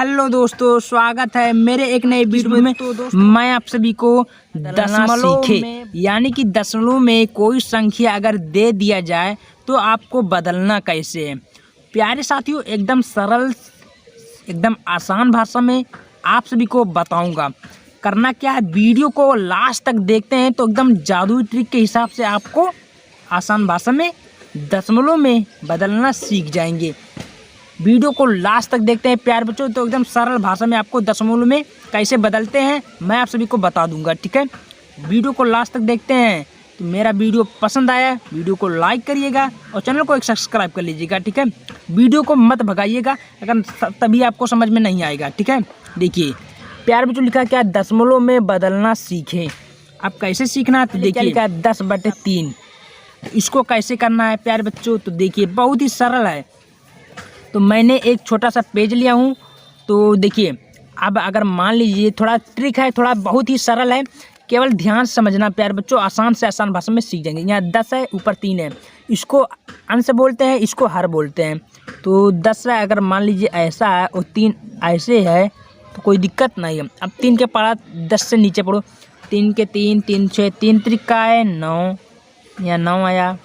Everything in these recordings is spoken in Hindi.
हेलो दोस्तों, स्वागत है मेरे एक नए वीडियो में। तो मैं आप सभी को दशमलव सीखे यानी कि दशमलव में कोई संख्या अगर दे दिया जाए तो आपको बदलना कैसे है। प्यारे साथियों, एकदम सरल एकदम आसान भाषा में आप सभी को बताऊंगा। करना क्या है, वीडियो को लास्ट तक देखते हैं तो एकदम जादुई ट्रिक के हिसाब से आपको आसान भाषा में दशमलव में बदलना सीख जाएंगे। वीडियो को लास्ट तक देखते हैं प्यारे बच्चों, तो एकदम सरल भाषा में आपको दशमलव में कैसे बदलते हैं मैं आप सभी को बता दूंगा। ठीक है, वीडियो को लास्ट तक देखते हैं। तो मेरा वीडियो पसंद आया वीडियो को लाइक करिएगा और चैनल को एक सब्सक्राइब कर लीजिएगा। ठीक है, वीडियो को मत भगाइएगा, अगर तभी आपको समझ में नहीं आएगा। ठीक है, देखिए प्यारे बच्चों लिखा क्या, दशमलव में बदलना सीखें। अब कैसे सीखना है तो देखिए, क्या 10/3 इसको कैसे करना है प्यारे बच्चों। तो देखिए बहुत ही सरल है। तो मैंने एक छोटा सा पेज लिया हूँ। तो देखिए अब अगर मान लीजिए, थोड़ा ट्रिक है, थोड़ा बहुत ही सरल है, केवल ध्यान से समझना प्यारे बच्चों, आसान से आसान भाषा में सीख जाएंगे। यहाँ 10 है, ऊपर 3 है, इसको अंश बोलते हैं, इसको हर बोलते हैं। तो 10 है, अगर मान लीजिए ऐसा है और 3 ऐसे है तो कोई दिक्कत नहीं है। अब 3 के पढ़ा 10 से नीचे पढ़ो, 3 के 3, 3 6, 3 त्रिका है 9, यहाँ 9 आया।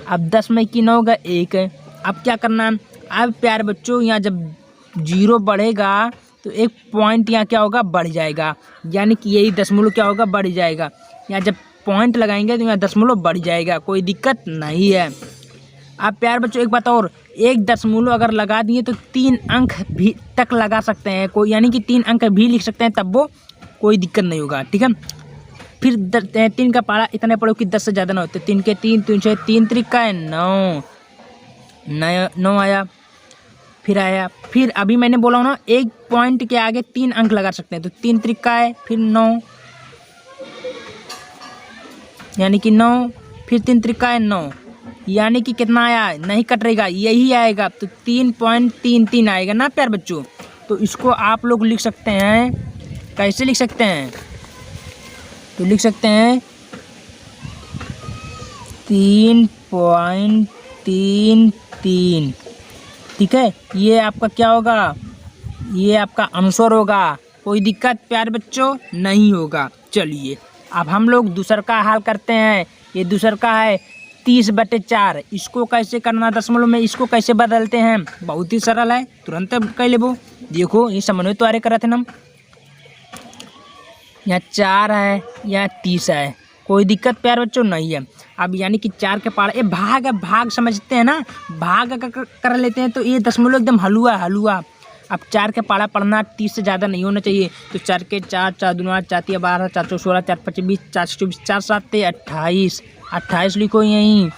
अब 10 में की 9 का 1 है। अब क्या करना है, अब प्यारे बच्चों यहाँ जब 0 बढ़ेगा तो एक पॉइंट यहाँ क्या होगा, बढ़ जाएगा, यानी कि यही दशमलव क्या होगा, बढ़ जाएगा। यहाँ जब पॉइंट लगाएंगे तो यहाँ दशमलव बढ़ जाएगा, कोई दिक्कत नहीं है। अब प्यारे बच्चों एक बात और, एक दशमलव अगर लगा दिए तो 3 अंक भी तक लगा सकते हैं कोई, यानी कि 3 अंक भी लिख सकते हैं, तब वो कोई दिक्कत नहीं होगा। ठीक है, फिर 3 का पारा इतने पढ़ो कि 10 से ज़्यादा ना हो। तो 3 के 3, 3 6, 3 त्रिका है 9, 9 आया। फिर आया, फिर अभी मैंने बोला हूँ ना, एक पॉइंट के आगे 3 अंक लगा सकते हैं। तो 3 त्रिका है, फिर 9 यानी कि 9, फिर 3 त्रिका है 9, यानी कि कितना आया, नहीं कट रहेगा, यही आएगा। तो 3.33 आएगा ना प्यार बच्चों। तो इसको आप लोग लिख सकते हैं, कैसे लिख सकते हैं, तो लिख सकते हैं 3.33। ठीक है, ये आपका क्या होगा, ये आपका आंसर होगा, कोई दिक्कत प्यारे बच्चों नहीं होगा। चलिए अब हम लोग दूसर का हल करते हैं। ये दूसर का है 30/4, इसको कैसे करना दशमलव में, इसको कैसे बदलते हैं, बहुत ही सरल है, तुरंत कर लेबो। देखो ये समन्वय तैयारी कर रहे थे हम, यहाँ 4 है, यहाँ 30 है, कोई दिक्कत प्यार बच्चों नहीं है। अब यानी कि 4 के पारा, ये भाग है, भाग समझते हैं ना, भाग कर लेते हैं। तो ये दशमलव एकदम हलुआ हलुआ। अब 4 के पारा पढ़ना 30 से ज़्यादा नहीं होना चाहिए। तो 4 के 4, 4 दूना 4 3 12, 4 4 16, 4 5 20, 4 24, 4 7 28, 28 लिखो यहीं।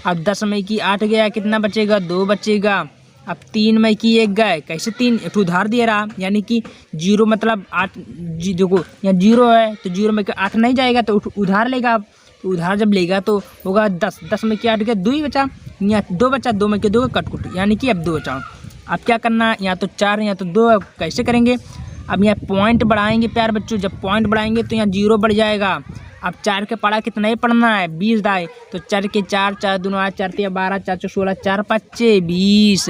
अब 10 में की 8 गया, कितना बचेगा, 2 बचेगा। अब 3 में की 1 गए, कैसे 3 एक उधार दे रहा, यानी कि 0 मतलब 8, देखो यहाँ 0 है तो 0 में 8 नहीं जाएगा, तो उधार लेगा। तो उधार जब लेगा तो होगा 10, 10 में क्या 8 गया, 2 ही बचा, यहाँ 2 बचा, 2 में के 2 कट, यानी कि अब 2 बचा। अब क्या करना, यहाँ तो 4 यहाँ तो 2, कैसे करेंगे। अब यहाँ पॉइंट बढ़ाएंगे प्यार बच्चों, जब पॉइंट बढ़ाएंगे तो यहाँ 0 बढ़ जाएगा। अब 4 के पढ़ा कितना ही पढ़ना है, 20 दाए। तो 4 के 4, 4 दूना 4 3 12, 4 4 16, 4 5 20।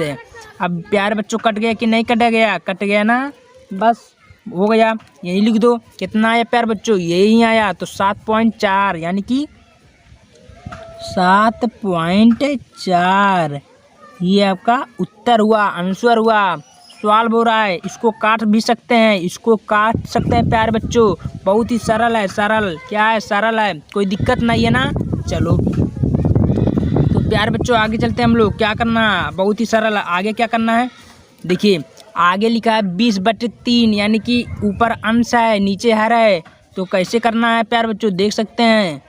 अब प्यार बच्चों कट गया कि नहीं कटा गया, कट गया ना, बस हो गया, यही लिख दो। कितना आया प्यार बच्चों, यही आया। तो 7.4 यानी कि 7.4 ये आपका उत्तर हुआ, आंसर हुआ, सवाल हो रहा है। इसको काट भी सकते हैं, इसको काट सकते हैं प्यारे बच्चों, बहुत ही सरल है, सरल क्या है, सरल है, कोई दिक्कत नहीं है ना। चलो तो प्यारे बच्चों आगे चलते हैं हम लोग। क्या करना, बहुत ही सरल है, आगे क्या करना है, देखिए आगे लिखा है 20/3, यानी कि ऊपर अंश है नीचे हर है। तो कैसे करना है प्यारे बच्चों, देख सकते हैं।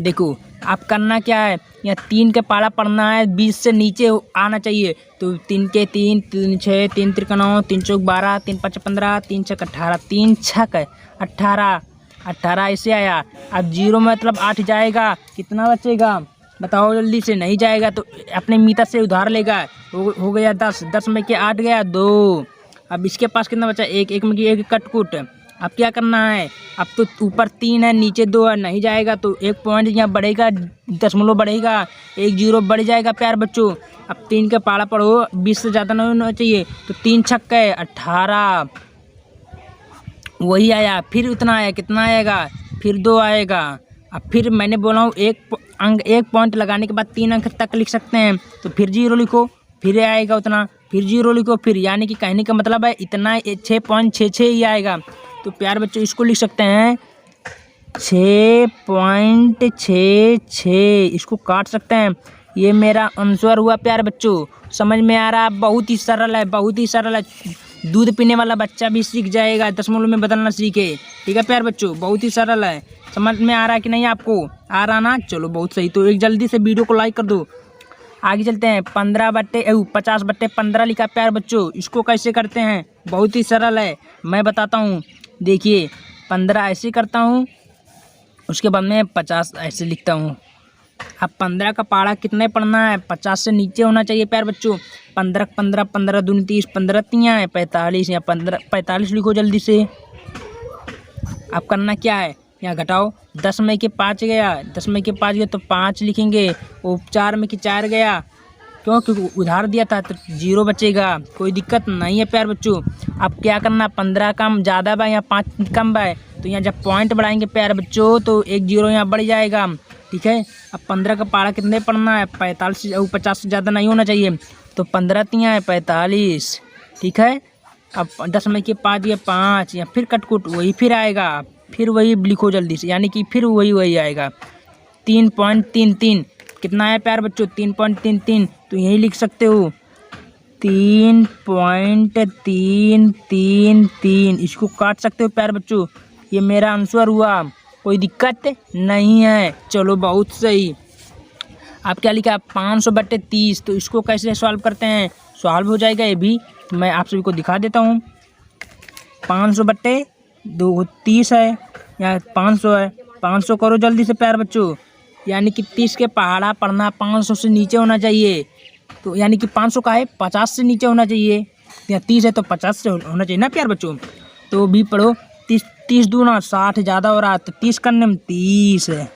देखो आप करना क्या है, यहाँ 3 के पारा पढ़ना है, 20 से नीचे आना चाहिए। तो 3 के 3, 3 6, 3 त्रिका 9, 3 चौक 12, 3 5 15, 3 6 18, 3 6 18, 18 ऐसे आया। अब 0 मतलब 8 जाएगा, कितना बचेगा बताओ जल्दी से, नहीं जाएगा तो अपने मीटर से उधार लेगा। हो गया 10, 10 में के 8 गया 2। अब इसके पास कितना बचा, 1, 1 में की 1 कटकुट, अब क्या करना है, अब तो ऊपर 3 है नीचे 2 है, नहीं जाएगा तो 1 पॉइंट यहाँ बढ़ेगा, दशमलव बढ़ेगा, 1 जीरो बढ़ जाएगा प्यार बच्चों। अब 3 का पाड़ा पढ़ो, 20 से ज़्यादा नहीं होना चाहिए, तो 3 छक्के 18, वही आया। फिर उतना आया, कितना आएगा, फिर 2 आएगा। अब फिर मैंने बोला हूँ 1 पॉइंट लगाने के बाद 3 अंक तक लिख सकते हैं, तो फिर 0 लिखो, फिर आएगा उतना, फिर 0 लिखो, फिर यानी कि कहने का मतलब है इतना 6.66 ही आएगा। तो प्यार बच्चों इसको लिख सकते हैं 6.66, इसको काट सकते हैं। ये मेरा आंसर हुआ प्यार बच्चों। समझ में आ रहा है, बहुत ही सरल है, बहुत ही सरल है। दूध पीने वाला बच्चा भी सीख जाएगा, दशमलव में बदलना सीखे। ठीक है प्यार बच्चों, बहुत ही सरल है। समझ में आ रहा है कि नहीं आपको, आ रहा ना, चलो बहुत सही। तो एक जल्दी से वीडियो को लाइक कर दो। आगे चलते हैं। 50/15 लिखा प्यार बच्चों, इसको कैसे करते हैं, बहुत ही सरल है, मैं बताता हूँ। देखिए 15 ऐसे करता हूँ, उसके बाद में 50 ऐसे लिखता हूँ। अब 15 का पारा कितने पढ़ना है, 50 से नीचे होना चाहिए प्यार बच्चों। 15 15 15 दूनी 30, 15 तियाँ है 45, या 45 लिखो जल्दी से। अब करना क्या है, यहाँ घटाओ, 10 में के 5 गया, 10 में के 5 गया तो 5 लिखेंगे, वो 4 में के 4 गया, क्योंकि उधार दिया था तो 0 बचेगा, कोई दिक्कत नहीं है प्यार बच्चों। अब क्या करना, 15 कम ज़्यादा बा या 5 कम बा, तो यहाँ जब पॉइंट बढ़ाएंगे प्यार बच्चों तो 1 जीरो यहाँ बढ़ जाएगा। ठीक है, अब 15 का पारा कितने पढ़ना है, 45 और 50 से ज़्यादा नहीं होना चाहिए, तो 15 तियाँ है 45। ठीक है, अब 10 में के 5 या 5, या फिर कटकुट वही फिर आएगा, फिर वही लिखो जल्दी से, यानी कि फिर वही आएगा। 3.33 कितना है प्यार बच्चों, 3.33, तो यही लिख सकते हो 3.333, इसको काट सकते हो प्यार बच्चों। ये मेरा आंसर हुआ, कोई दिक्कत नहीं है, चलो बहुत सही। आप क्या लिखा, 500/30, तो इसको कैसे सॉल्व करते हैं, सॉल्व हो जाएगा ये भी, मैं आप सभी को दिखा देता हूँ। 500/2 है, या 500 है, 500 करो जल्दी से प्यार बच्चों, यानी कि 30 के पहाड़ा पढ़ना 500 से नीचे होना चाहिए, तो यानी कि 500 का है 50 से नीचे होना चाहिए, या 30 है तो 50 से होना चाहिए ना प्यार बच्चों। तो भी पढ़ो, 30 दूना 60 ज़्यादा हो रहा है, तो 30 करने में 30 है,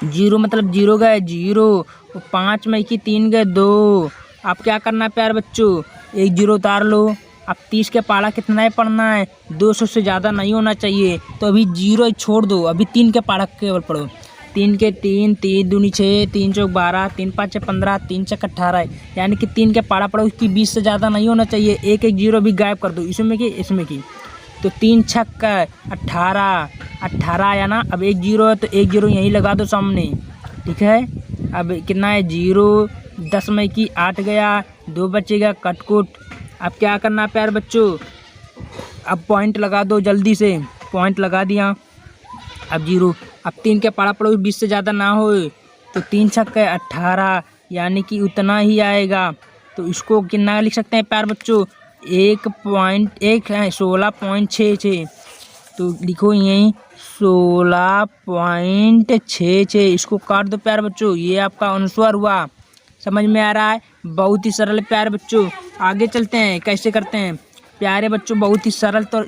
0 मतलब 0 गए 0, 5 में की 3 गए 2। अब क्या करना है प्यार बच्चों, 1 जीरो उतार लो। अब 30 के पारा कितना है पढ़ना है, 200 से ज़्यादा नहीं होना चाहिए, तो अभी 0 छोड़ दो, अभी 3 के पारा केवल पढ़ो। 3 के 3, 3 दूनी 6, 3 चौक 12, 3 5 15, 3 छक 18, यानी कि 3 के पारा पढ़ो, उसकी 20 से ज़्यादा नहीं होना चाहिए। एक जीरो भी गायब कर दो, इसमें की, तो 3 छक 18 आया ना। अब 1 जीरो है तो 1 जीरो यहीं लगा दो सामने। ठीक है, अब कितना है 0, 10 में की 8 गया, 2 बचेगा, कटकुट। अब क्या करना प्यार बच्चों, अब पॉइंट लगा दो जल्दी से, पॉइंट लगा दिया। अब 0, अब 3 के पारा पड़ो 20 से ज़्यादा ना हो, तो 3 छक 18, यानी कि उतना ही आएगा। तो इसको कितना लिख सकते हैं प्यार बच्चों, 1.1 है 16.66, तो लिखो यहीं 16.66, इसको काट दो प्यार बच्चों, ये आपका आंसर हुआ। समझ में आ रहा है, बहुत ही सरल प्यारे बच्चों। आगे चलते हैं, कैसे करते हैं प्यारे बच्चों, बहुत ही सरल। तो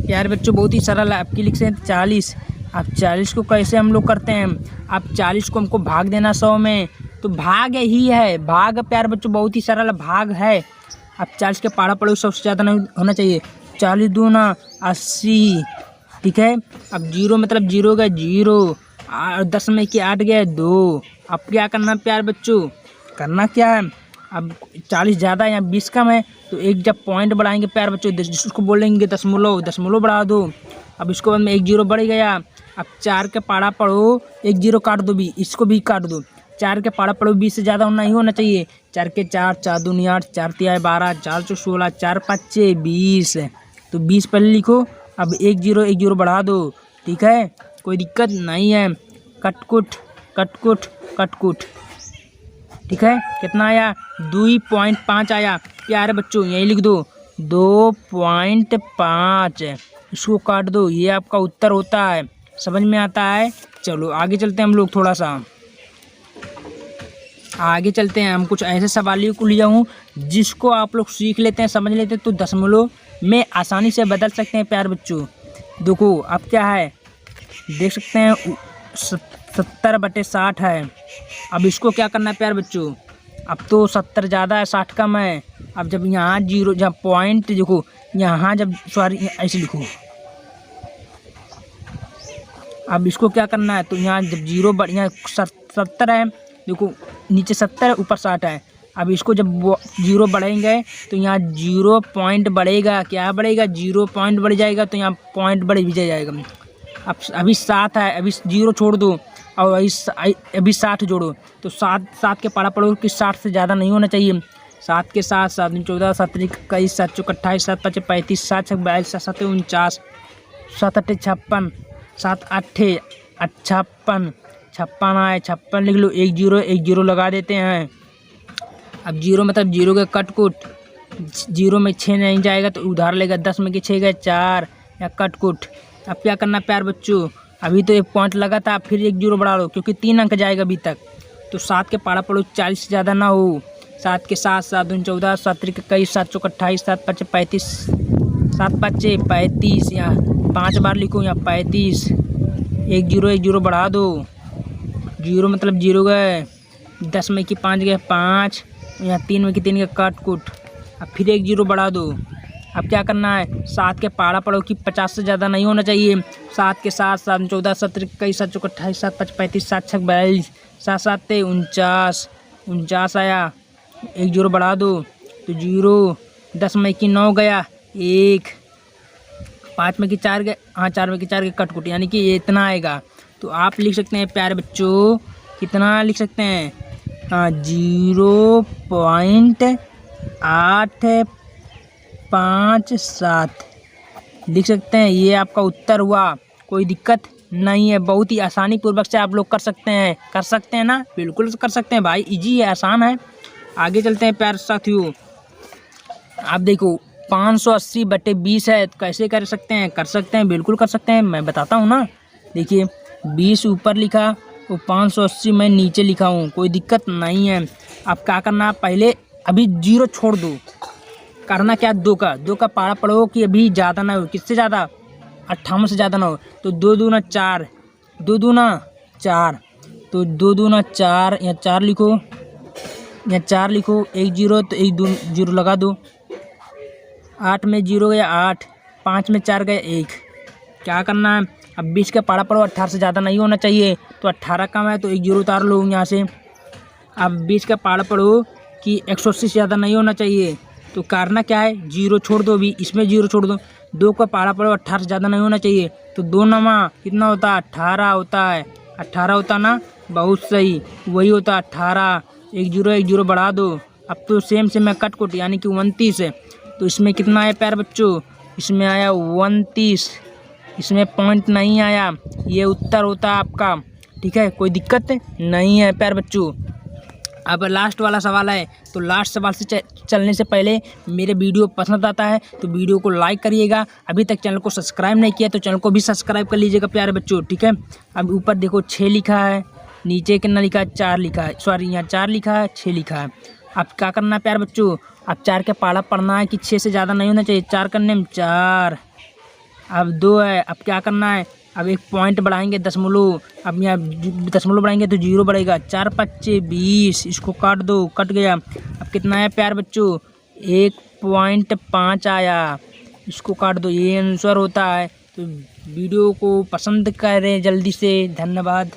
प्यारे बच्चों बहुत ही सरल है, आपकी लिख से 40। अब 40 को कैसे हम लोग करते हैं, अब 40 को हमको भाग देना 100 में, तो भाग ही है, भाग प्यारे बच्चों बहुत ही सरल भाग है। अब 40 के पारा पड़ो, सबसे ज़्यादा नहीं होना चाहिए, 40 दूना 80। ठीक है, अब 0 मतलब 0 गया 0, 10 में की 8 गया 2। अब क्या करना प्यार बच्चों, करना क्या है, अब 40 ज़्यादा या 20 कम है, तो एक जब पॉइंट बढ़ाएंगे प्यार बच्चों, जिसको बोलेंगे दशमलव बढ़ा दो। अब इसको बाद में 1 जीरो बढ़ गया। अब 4 के पारा पढ़ो, 1 जीरो काट दो, भी इसको भी काट दो। 4 के पारा पढ़ो, 20 से ज़्यादा नहीं होना चाहिए। 4 के 4, 4 दूनी 8, 4 तिया 12, 4 चौक 16, 4 5 20, तो 20 पहले लिखो। अब 1 जीरो बढ़ा दो। ठीक है, कोई दिक्कत नहीं है, कटकुट कटकुट कटकुट। ठीक है, कितना आया 2.5 आया प्यारे बच्चों, यही लिख दो 2.5, इसको काट दो, ये आपका उत्तर होता है। समझ में आता है, चलो आगे चलते हैं हम लोग, थोड़ा सा आगे चलते हैं। हम कुछ ऐसे सवालों को लिया हूँ जिसको आप लोग सीख लेते हैं, समझ लेते हैं, तो दशमलव में आसानी से बदल सकते हैं प्यारे बच्चों। देखो अब क्या है, देख सकते हैं 70/60 है। अब इसको क्या करना है प्यारे बच्चों, अब तो 70 ज़्यादा है 60 कम है। अब जब यहाँ जीरो, जब पॉइंट देखो यहाँ, जब सॉरी ऐसे लिखो, अब इसको क्या करना है, तो यहाँ जब जीरो यहाँ 70 है, देखो नीचे 70 है ऊपर 60 है। अब इसको जब जीरो बढ़ेंगे तो यहाँ 0 पॉइंट बढ़ेगा, क्या बढ़ेगा, 0 पॉइंट बढ़ जाएगा, तो यहाँ पॉइंट बढ़ भी जाएगा। अब अभी 7 है, अभी 0 छोड़ दो और अभी 60 जोड़ो, तो 7 के पारा पड़ो कि 60 से ज़्यादा नहीं होना चाहिए। 7 के 7, 7 दूनी 14, 7 3 21, 7 4 28, 7 5 35, 7 6 42, 7 7 49, 7 8 56, 7 8 56, 56 आए, 56 लिख लो, 1 0 लगा देते हैं। अब 0 मतलब 0 के कट कुट, 0 में 6 नहीं जाएगा तो उधार लेगा, 10 में के 6 गए 4 या कट कुट। अब क्या करना प्यार बच्चों, अभी तो 1 पॉइंट लगा था, फिर 1 0 बढ़ा लो क्योंकि 3 अंक जाएगा अभी तक। तो 7 के पारा पड़ो 40 से ज़्यादा ना हो। 7 के 7, 7 दूनी 14, 7 3 21, 7 4 28, 7 5 35, 7 5 35, यहाँ 5 बार लिखो, यहाँ 35, 1 0 बढ़ा दो, 0 मतलब 0 गए, 10 में की 5 गए 5, यहाँ 3 में की 3 गए कट कुट। अब फिर 1 0 बढ़ा दो। अब क्या करना है, 7 के पारा पड़ो कि 50 से ज़्यादा नहीं होना चाहिए। 7 के 7, 7 14, 7 21, 7 4 28, 7 5 35, 7 6 42, 7 7 49 आया, 1 0 बढ़ा दो तो 0, 10 में की 9 गया 1, 5 में की 4 गए, हाँ 4 में की 4 गए कट कुट, यानी कि ये इतना आएगा। तो आप लिख सकते हैं प्यारे बच्चों, कितना लिख सकते हैं, 0.857 लिख सकते हैं। ये आपका उत्तर हुआ, कोई दिक्कत नहीं है, बहुत ही आसानी पूर्वक से आप लोग कर सकते हैं ना, बिल्कुल कर सकते हैं भाई, इजी है, आसान है। आगे चलते हैं प्यारे साथियों। आप देखो 580/20 है, तो कैसे कर सकते हैं, बिल्कुल कर सकते हैं, मैं बताता हूँ ना। देखिए 20 ऊपर लिखा तो 580 मैं नीचे लिखा हूँ, कोई दिक्कत नहीं है। अब क्या करना, पहले अभी 0 छोड़ दो, करना क्या, 2 का पारा पड़ो कि अभी ज़्यादा ना हो, किससे ज़्यादा, 58 से ज़्यादा ना हो। तो 2 दूना 4, 2 दूना 4, तो 2 दूना 4, यहाँ 4 लिखो, 1 0 तो 1 2 0 लगा दो, 8 में 0 गया 8, 5 में 4 गया 1। क्या करना है, अब 20 का पारा पड़ो 18 से ज़्यादा नहीं होना चाहिए, तो 18 कम है तो 1 0 उतार लो यहाँ से। अब 20 का पारा पड़ो कि 180 से ज़्यादा नहीं होना चाहिए, तो करना क्या है, 0 छोड़ दो, अभी इसमें 0 छोड़ दो। 2 का पारा पड़ो 18 से ज़्यादा नहीं होना चाहिए, तो 2 नमा कितना होता है, 18 होता है, 18 होता ना, बहुत सही, वही होता 18। 1 0 बढ़ा दो। अब तो सेम मैं कट कुट, यानी कि 29 है, तो इसमें कितना आया प्यारे बच्चों, इसमें आया 29, इसमें पॉइंट नहीं आया, ये उत्तर होता है आपका, ठीक है, कोई दिक्कत नहीं है प्यारे बच्चों। अब लास्ट वाला सवाल है, तो लास्ट सवाल से चलने से पहले मेरे वीडियो पसंद आता है तो वीडियो को लाइक करिएगा, अभी तक चैनल को सब्सक्राइब नहीं किया तो चैनल को भी सब्सक्राइब कर लीजिएगा प्यारे बच्चों, ठीक है। अब ऊपर देखो 6 लिखा है, नीचे कितना लिखा है, 4 लिखा है, सॉरी यहाँ 4 लिखा है, 6 लिखा है। अब क्या करना है प्यारे बच्चों, अब 4 के पारा पढ़ना है कि 6 से ज़्यादा नहीं होना चाहिए, 4 करने में 4, अब 2 है। अब क्या करना है, अब 1 पॉइंट बढ़ाएंगे दशमलव, अब यहाँ दशमलव बढ़ाएंगे तो 0 बढ़ेगा, 4 5 20, इसको काट दो, कट गया। अब कितना है प्यार बच्चों, 1.5 आया, इसको काट दो, ये आंसर होता है। तो वीडियो को पसंद करें जल्दी से, धन्यवाद।